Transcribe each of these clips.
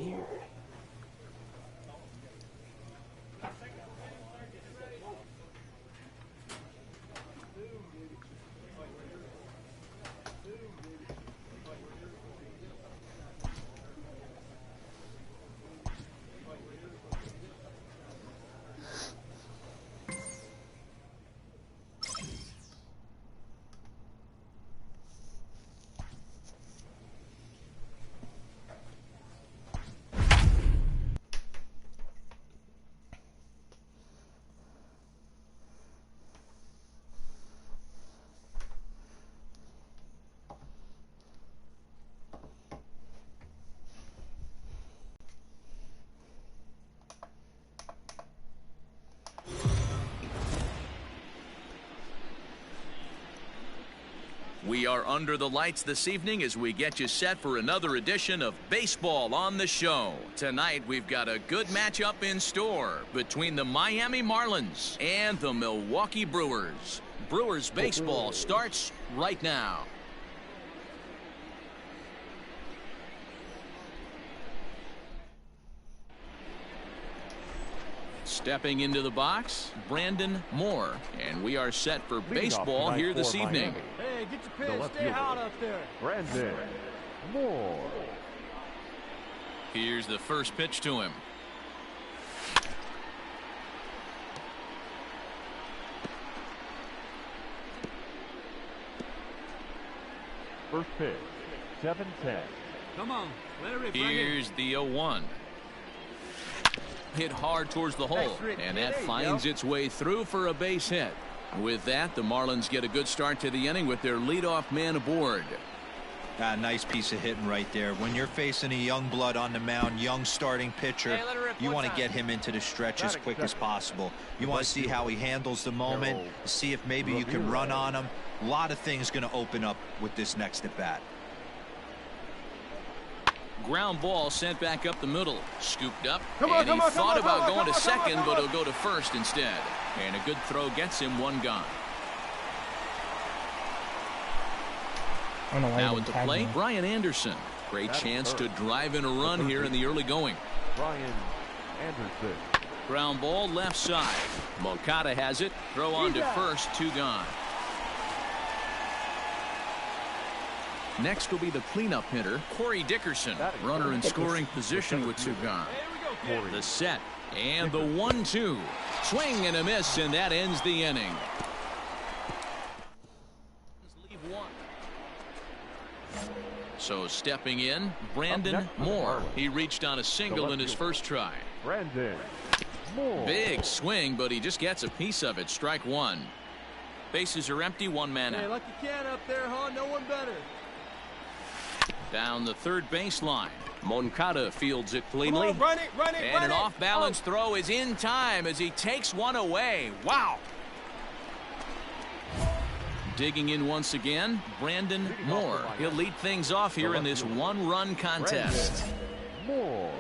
here. We are under the lights this evening as we get you set for another edition of Baseball on the Show. Tonight we've got a good matchup in store between the Miami Marlins and the Milwaukee Brewers. Brewers baseball starts right now. Stepping into the box, Brandon Moore, and we are set for baseball here this evening. Hey, get your pitch, stay hot up there. Brandon Moore. Here's the first pitch to him. First pitch, 7-10. Come on, let it rip. Here's the 0-1. Hit hard towards the hole, and that finds its way through for a base hit. With that, the Marlins get a good start to the inning with their leadoff man aboard. Nice piece of hitting right there. When you're facing a young blood on the mound, young starting pitcher, you want to get him into the stretch as quick as possible. You want to see how he handles the moment, see if maybe you can run on him. A lot of things going to open up with this next at bat. Ground ball sent back up the middle. Scooped up, and he thought about going to second, but he'll go to first instead. And a good throw gets him one gone. Now at the plate, Brian Anderson. Great chance to drive in a run here in the early going. Brian Anderson. Ground ball left side. Moncada has it. Throw on to first, two gone. Next will be the cleanup hitter, Corey Dickerson. Runner in scoring position with two gone. The set and the 1-2. Swing and a miss, and that ends the inning. So stepping in, Brandon Moore. He reached on a single in his first try. Brandon Moore. Big swing, but he just gets a piece of it. Strike one. Bases are empty, one man out. Hey, lucky can up there, huh? No one better. Down the third baseline. Moncada fields it cleanly. Run it, and an off-balance throw is in time as he takes one away. Wow. Digging in once again, Brandon Moore. He'll lead things off here in this one-run contest. Moore.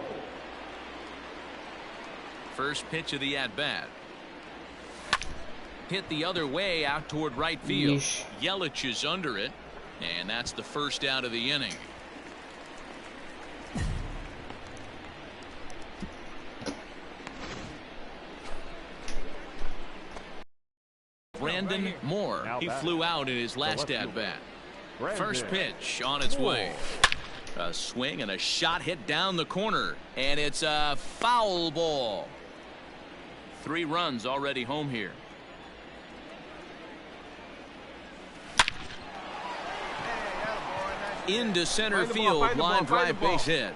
First pitch of the at-bat. Hit the other way out toward right field. Yelich is under it, and that's the first out of the inning. Brandon Moore. He flew out in his last at-bat. First pitch on its way. A swing and a shot hit down the corner, and it's a foul ball. 3 runs already home here. Into center field, line drive base hit.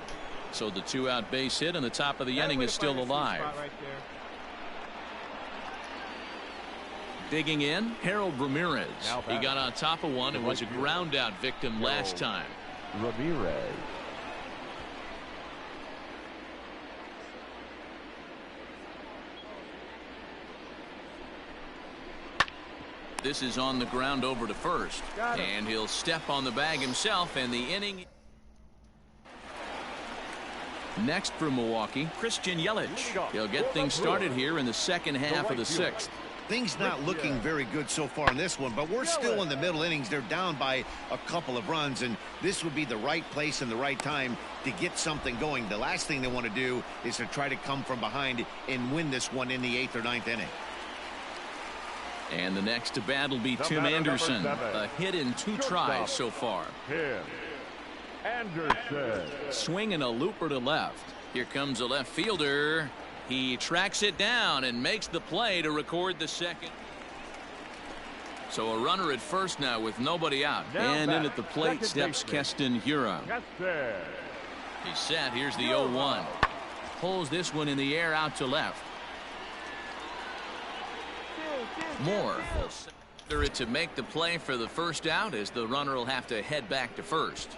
So the 2-out base hit and the top of the inning is still alive. Digging in, Harold Ramirez. He got on top of one and was a ground out victim last time. Ramirez. This is on the ground over to first, and he'll step on the bag himself, and the inning. Next for Milwaukee, Christian Yelich. He'll get things started here in the second half of the 6th. Things not looking very good so far in this one, but we're still in the middle innings. They're down by a couple of runs, and this would be the right place and the right time to get something going. The last thing they want to do is to try to come from behind and win this one in the 8th or 9th inning. And the next to bat will be Tim Anderson. A hit in 2 tries so far. Tim Anderson. Swinging a looper to left. Here comes a left fielder. He tracks it down and makes the play to record the second. So a runner at first now with nobody out. And in at the plate steps Keston Hiura. He's set. Here's the 0-1. Pulls this one in the air out to left. Moore will center it to make the play for the first out, as the runner will have to head back to first.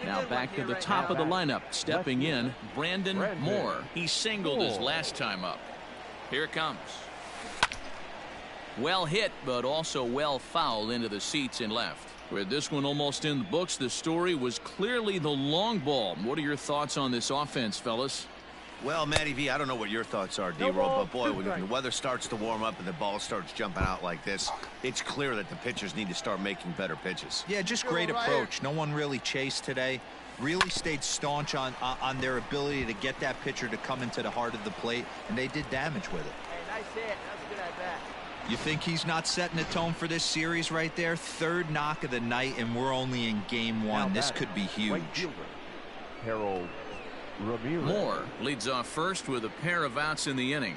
Now back to the top of the lineup. Stepping in, Brandon Moore. He singled his last time up. Here it comes. Well hit, but also well fouled into the seats in left. With this one almost in the books, the story was clearly the long ball. What are your thoughts on this offense, fellas? Well, Matty V, I don't know what your thoughts are, D-Roll, but boy, when the weather starts to warm up and the ball starts jumping out like this, it's clear that the pitchers need to start making better pitches. Yeah, just great approach. No one really chased today. Really stayed staunch on their ability to get that pitcher to come into the heart of the plate, and they did damage with it. Hey, nice hit. That was a good at-bat. You think he's not setting the tone for this series right there? 3rd knock of the night, and we're only in game 1. This could be huge. Harold Ramirez. Moore leads off first with a pair of outs in the inning.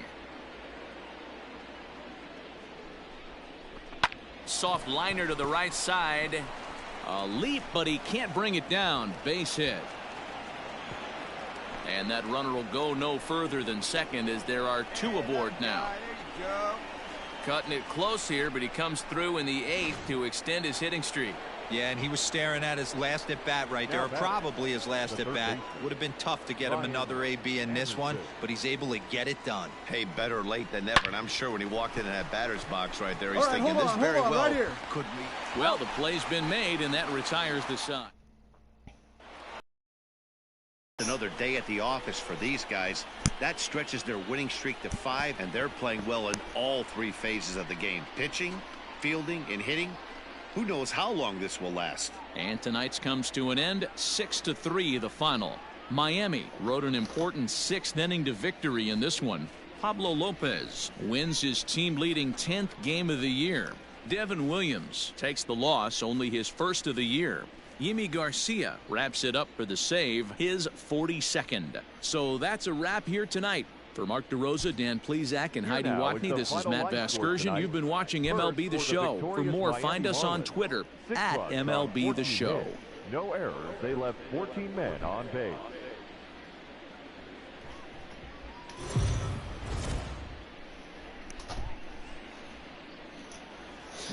Soft liner to the right side. A leap, but he can't bring it down. Base hit. And that runner will go no further than second, as there are 2 aboard now. There you go. Cutting it close here, but he comes through in the 8th to extend his hitting streak. Yeah, and he was staring at his last at bat right there, or probably his last at bat. Would have been tough to get him another AB in this one, but he's able to get it done. Hey, better late than never, and I'm sure when he walked into that batter's box right there, he's thinking this very well could be. Well, the play's been made, and that retires the side. Another day at the office for these guys. That stretches their winning streak to 5, and they're playing well in all 3 phases of the game. Pitching, fielding, and hitting. Who knows how long this will last. And tonight's comes to an end. 6-3 the final. Miami rode an important 6th inning to victory in this one. Pablo Lopez wins his team-leading 10th game of the year. Devin Williams takes the loss, only his 1st of the year. Yimi Garcia wraps it up for the save, his 42nd. So that's a wrap here tonight. For Mark DeRosa, Dan Plesac, and Heidi Watney, this is Matt Vasgersian. You've been watching MLB The Show. For more, find us on Twitter at MLB The Show. No errors. They left 14 men on base.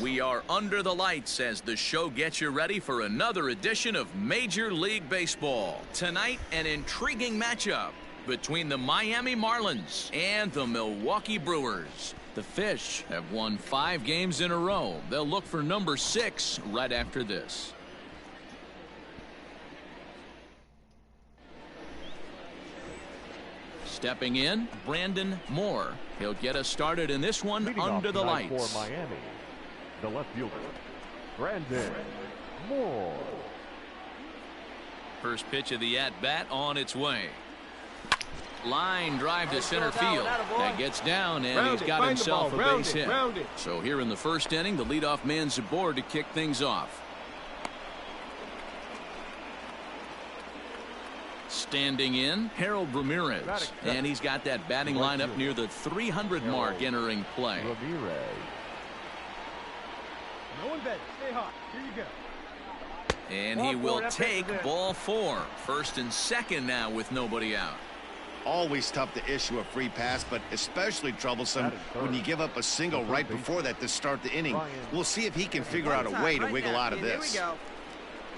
We are under the lights as the show gets you ready for another edition of Major League Baseball. Tonight, an intriguing matchup between the Miami Marlins and the Milwaukee Brewers. The Fish have won 5 games in a row. They'll look for number 6 right after this. Stepping in, Brandon Moore. He'll get us started in this one. Leading under the lights. For Miami, the left fielder, Brandon Moore. First pitch of the at-bat on its way. Line drive to center field. That gets down, and he's got himself a base hit. So here in the first inning, the leadoff man's aboard to kick things off. Standing in, Harold Ramirez. And he's got that batting lineup near the 300 mark entering play. Ramirez. No one better. Stay hot. Here you go. And he will take ball 4. First and second now with nobody out. Always tough to issue a free pass, but especially troublesome when you give up a single right before that to start the inning. We'll see if he can figure out a way to wiggle out of this.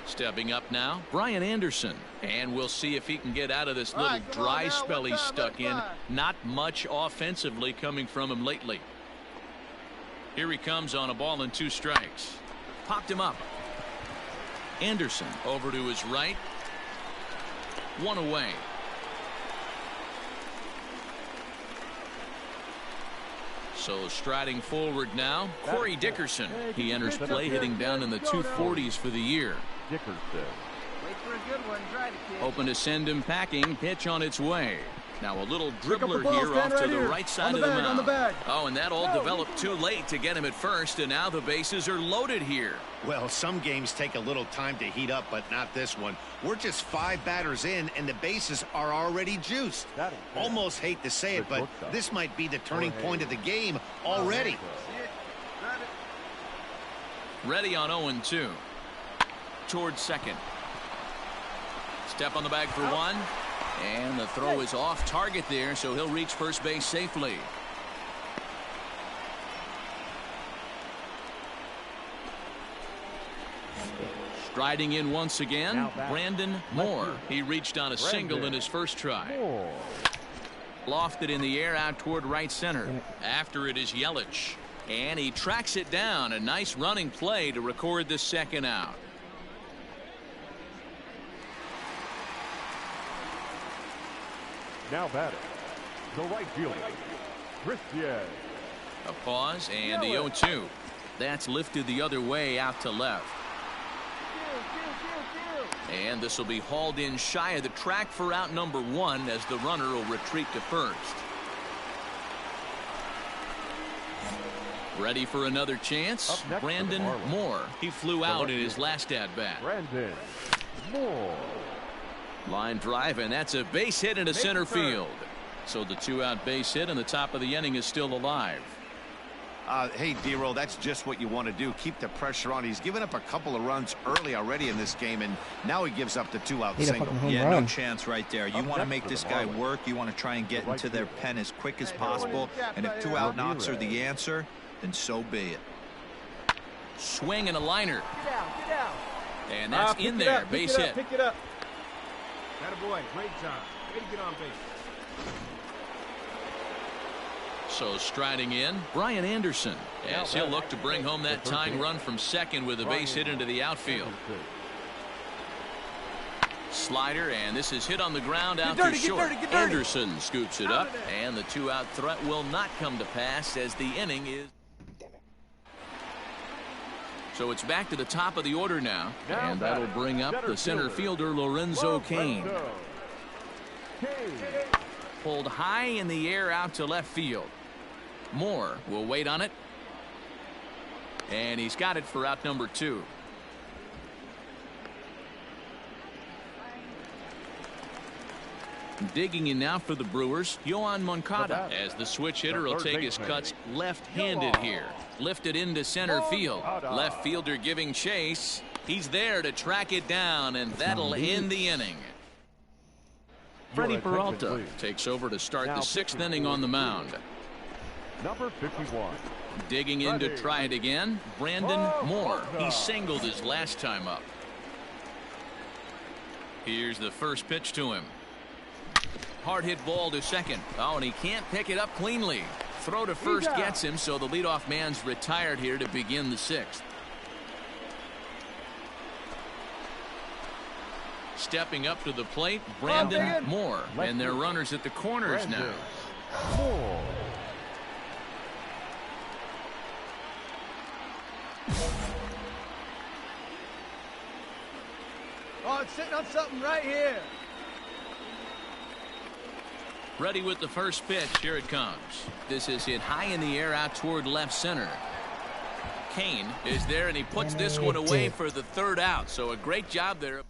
Stepping up now, Brian Anderson. And we'll see if he can get out of this little dry spell he's stuck in. Not much offensively coming from him lately. Here he comes on a ball and 2 strikes. Popped him up. Anderson over to his right. 1 away. So striding forward now, Corey Dickerson. He enters play hitting down in the 240s for the year. Dickerson. Wait for a good one. Try to kid. Hoping to send him packing. Pitch on its way. Now a little dribbler ball, here off stand to right the here. right side On of the the bag, on mound. the bag. Oh, and that all developed too late to get him at first, and now the bases are loaded here. Well, some games take a little time to heat up, but not this one. We're just 5 batters in, and the bases are already juiced. Almost hate to say it, but this might be the turning point of the game already. Ready on 0-2. Towards second. Step on the bag for one. And the throw is off target there, so he'll reach first base safely. Striding in once again, Brandon Moore. He reached on a single in his first try. Lofted in the air out toward right center. After it is Yelich. And he tracks it down. A nice running play to record the second out. Now batting, the right fielder, Christian. A pause and the 0-2. That's lifted the other way out to left. And this will be hauled in shy of the track for out number 1 as the runner will retreat to first. Ready for another chance? Brandon Moore. He flew out in his last at-bat. Brandon Moore. Line drive, and that's a base hit into center field. So the 2-out base hit and the top of the inning is still alive. Hey, D-Roll, that's just what you want to do. Keep the pressure on. He's given up a couple of runs early already in this game, and now he gives up the 2-out single. Yeah, no chance right there. You want to make this guy work. You want to try and get into their pen as quick as possible. And if 2-out knocks are the answer, then so be it. Swing and a liner. Get out. And that's in there. Base hit. Pick it up. Attaboy. Great job. Way to get on base. So striding in, Brian Anderson, as he'll look to bring home that tying run from second with a base hit into the outfield. Slider, and this is hit on the ground out to short. Anderson scoops it up, and the 2-out threat will not come to pass as the inning is. So it's back to the top of the order now, and that'll bring up the center fielder Lorenzo Cain. Pulled high in the air out to left field. Moore will wait on it, and he's got it for out number 2. Digging in now for the Brewers, Yohan Moncada, as the switch hitter will take his cuts left-handed here. Lifted into center field. Left fielder giving chase. He's there to track it down, and that'll end the inning. Freddie Peralta takes over to start the 6th inning on the mound. Number 51. Digging in to try it again, Brandon Moore. He singled his last time up. Here's the first pitch to him. Hard hit ball to second. Oh, and he can't pick it up cleanly. Throw to first gets him, so the leadoff man's retired here to begin the 6th. Stepping up to the plate, Brandon Moore. And their runners at the corners now. Moore. Oh, it's sitting on something right here. Ready with the first pitch. Here it comes. This is hit high in the air out toward left center. Cain is there, and he puts this one away for the 3rd out. So a great job there.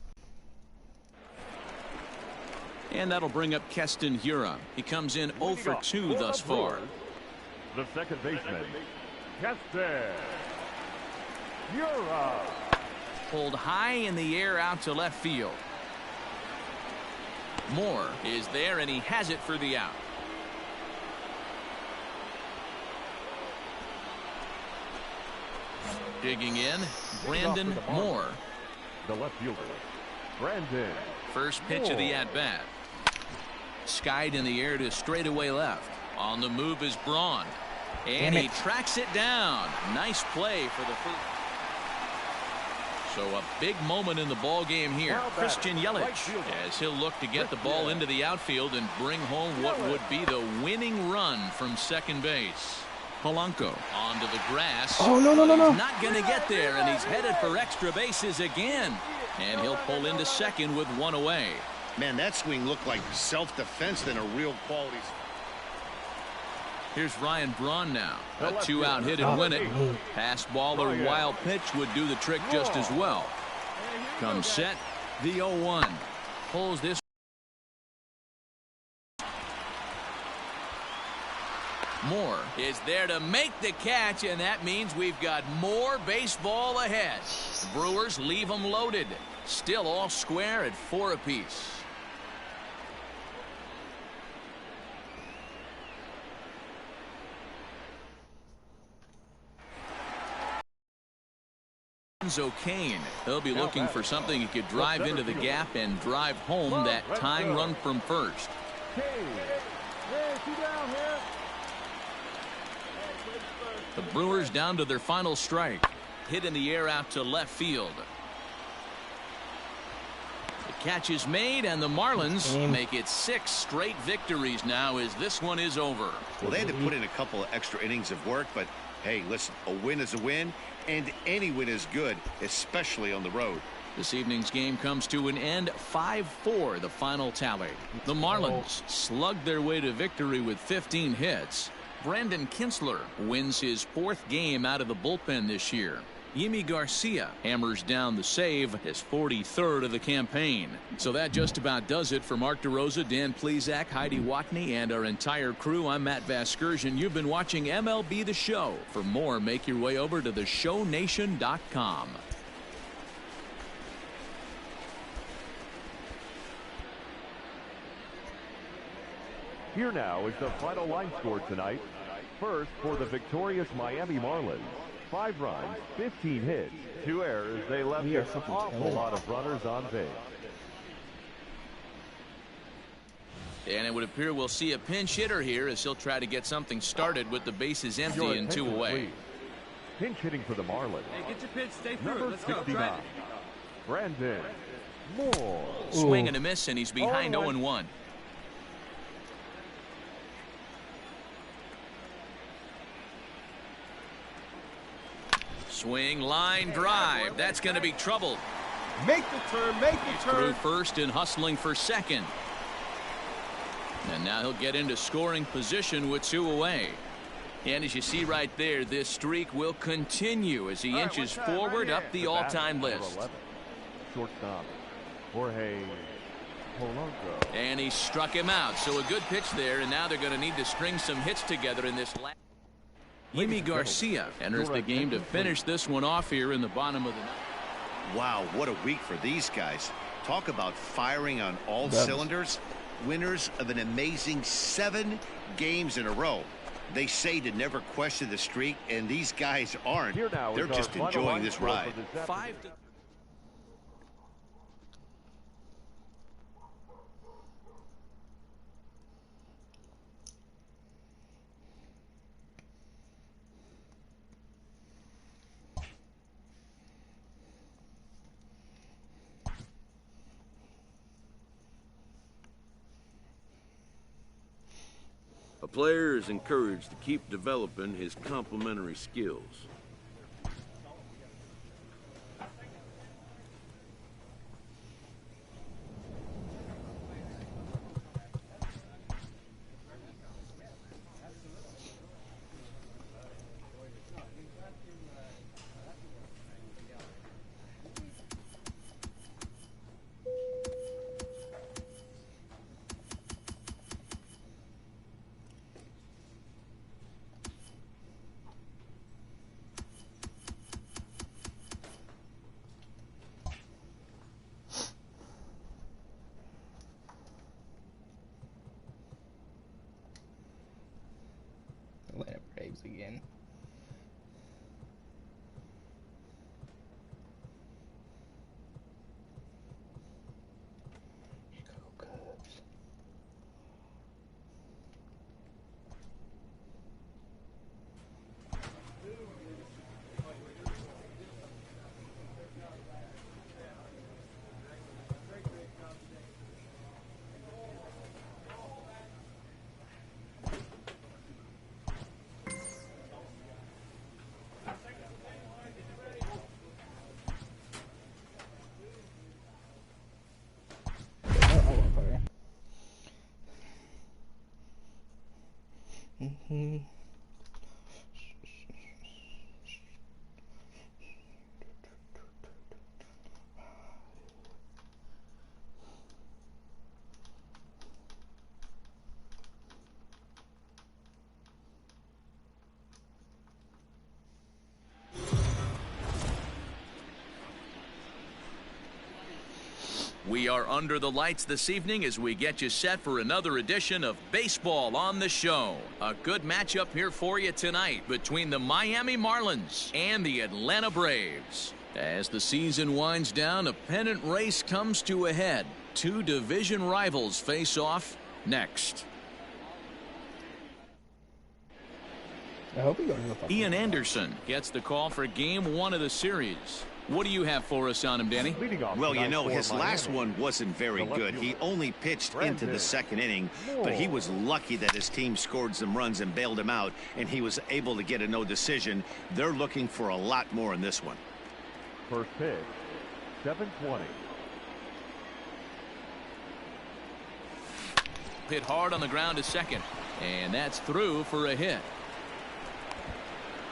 And that'll bring up Keston Hiura. He comes in 0 for 2 thus far. The second baseman, Keston Hiura. Pulled high in the air out to left field. Moore is there, and he has it for the out. Digging in, Brandon Moore. The left fielder, Brandon. First pitch of the at-bat. Skied in the air to straightaway left. On the move is Braun. And he tracks it down. Nice play for the first. So a big moment in the ball game here. Christian Yelich, as he'll look to get the ball into the outfield and bring home what would be the winning run from second base. Polanco onto the grass. Oh, no, no, no, no. He's not going to get there, and he's headed for extra bases again. And he'll pull into second with one away. Man, that swing looked like self-defense than a real quality. Here's Ryan Braun now. A 2-out hit and win it. Pass ball or wild pitch would do the trick just as well. Comes set. The 0-1. Pulls this. Moore is there to make the catch, and that means we've got more baseball ahead. Brewers leave them loaded. Still all square at 4 apiece. O'Kane. He'll be looking for something he could drive into the gap and drive home that tying run from first. The Brewers down to their final strike. Hit in the air out to left field. The catch is made, and the Marlins make it 6 straight victories now as this one is over. Well, they had to put in a couple of extra innings of work, but hey, listen, a win is a win, and any win is good, especially on the road. This evening's game comes to an end. 5-4 the final tally. The Marlins slugged their way to victory with 15 hits. Brandon Kinsler wins his 4th game out of the bullpen this year. Yimi Garcia hammers down the save, his 43rd of the campaign. So that just about does it for Mark DeRosa, Dan Plesac, Heidi Watney, and our entire crew. I'm Matt Vasgersian. You've been watching MLB The Show. For more, make your way over to theshownation.com. Here now is the final line score tonight. First, for the victorious Miami Marlins, 5 runs, 15 hits, 2 errors. They left an awful lot of runners on base. And it would appear we'll see a pinch hitter here as he'll try to get something started with the bases empty and 2 away. Pinch hitting for the Marlins. Hey, get your pitch, stay through. Number Let's go. 69, Brandon Moore. Swing and a miss, and he's behind 0-1. Swing, line drive. That's going to be trouble. Make the turn, make the turn. Through first and hustling for second. And now he'll get into scoring position with 2 away. And as you see right there, this streak will continue as he inches forward up the all-time list. Shortstop, Jorge Polanco. And he struck him out. So a good pitch there, and now they're going to need to string some hits together in this last. Yimi Garcia enters the game to finish this one off here in the bottom of the ninth. Wow, what a week for these guys. Talk about firing on all cylinders. Winners of an amazing 7 games in a row. They say to never question the streak, and these guys aren't. They're just enjoying this ride. 5-2. A player is encouraged to keep developing his complementary skills. Atlanta Braves again. Chicago Cubs. We are under the lights this evening as we get you set for another edition of Baseball on the Show. A good matchup here for you tonight between the Miami Marlins and the Atlanta Braves. As the season winds down, a pennant race comes to a head. Two division rivals face off next. I hope he goes to the fucking Ian Anderson gets the call for game 1 of the series. What do you have for us on him, Danny? Well, you know, his last one wasn't very good. He only pitched into the second inning, but he was lucky that his team scored some runs and bailed him out, and he was able to get a no decision. They're looking for a lot more in this one. First pitch, 7:20. Hit hard on the ground to second, and that's through for a hit.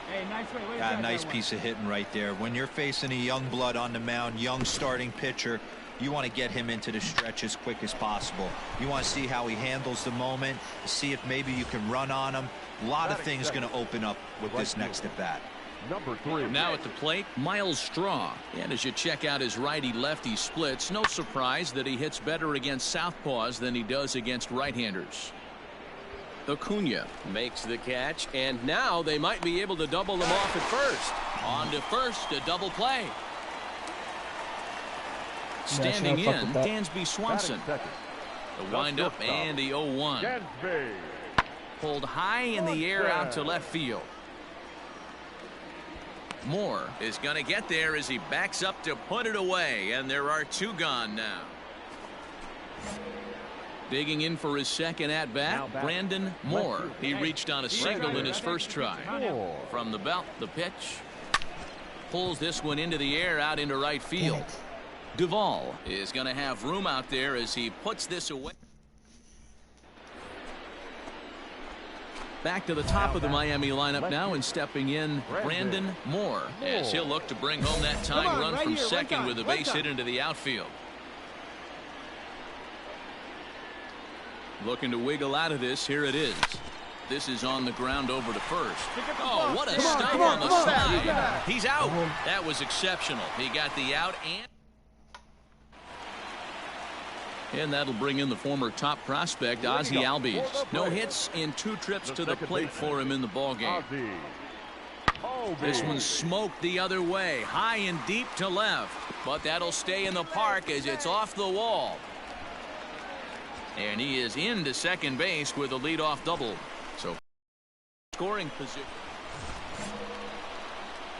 Hey, nice way. Got a nice piece of hitting right there. When you're facing a young blood on the mound, young starting pitcher, you want to get him into the stretch as quick as possible. You want to see how he handles the moment, see if maybe you can run on him. A lot of things going to open up with this next at bat. Number 3. Now at the plate, Miles Straw. And as you check out his righty-lefty splits, no surprise that he hits better against southpaws than he does against right-handers. Acuna makes the catch, and now they might be able to double them off at first. On to first, a double play. Standing in, Dansby Swanson. The windup and the 0-1. Pulled high in the air out to left field. Moore is going to get there as he backs up to put it away, and there are 2 gone now. Digging in for his second at-bat, Brandon Moore. He reached on a single in his first try. From the belt, the pitch. Pulls this one into the air out into right field. Duvall is going to have room out there as he puts this away. Back to the top of the Miami lineup now, and stepping in, Brandon Moore, as he'll look to bring home that tying run from second with a base hit into the outfield. Looking to wiggle out of this. Here it is. This is on the ground over to first. Oh, what a stop on the side. He's out. That was exceptional. He got the out, and that'll bring in the former top prospect, Ozzie Albies. No hits in 2 trips to the plate for him in the ballgame. This one's smoked the other way, high and deep to left, but that'll stay in the park as it's off the wall. And he is into second base with a leadoff double. So scoring position.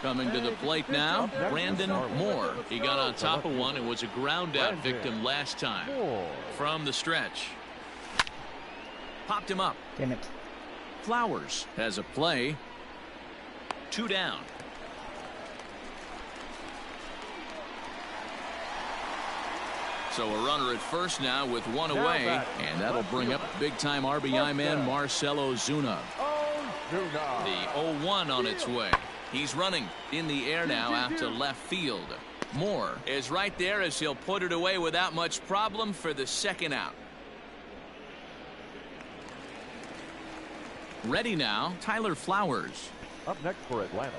Coming to the plate now, Brandon Moore. He got on top of one and was a ground out victim last time. From the stretch. Popped him up. Damn it. Flowers has a play. 2 down. So a runner at first now with 1 away, and that'll bring up big-time RBI man Marcell Ozuna. The 0-1 on its way. He's running in the air now out to left field. Moore is right there as he'll put it away without much problem for the second out. Ready now, Tyler Flowers. Up next for Atlanta,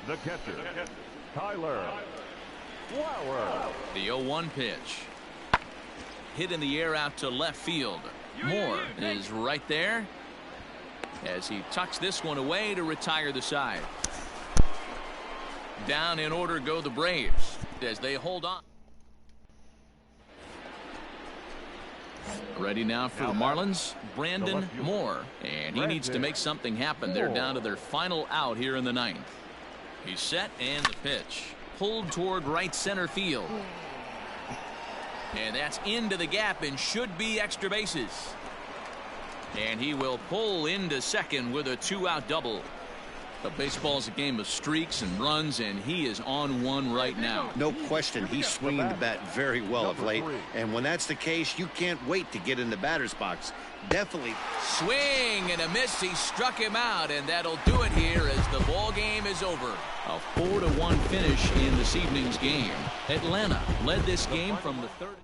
the catcher, Tyler Flowers. The 0-1 pitch. Hit in the air out to left field. Moore is right there as he tucks this one away to retire the side. Down in order go the Braves as they hold on. Ready now for the Marlins, Brandon Moore, and he needs to make something happen. They're down to their final out here in the 9th. He's set, and the pitch pulled toward right center field, and that's into the gap and should be extra bases. And he will pull into second with a 2-out double. The baseball's a game of streaks and runs, and he is on one right now. No question, he's swinging the bat very well of late. And when that's the case, you can't wait to get in the batter's box. Definitely. Swing and a miss. He struck him out, and that'll do it here as the ball game is over. A 4-1 finish in this evening's game. Atlanta led this game from the third.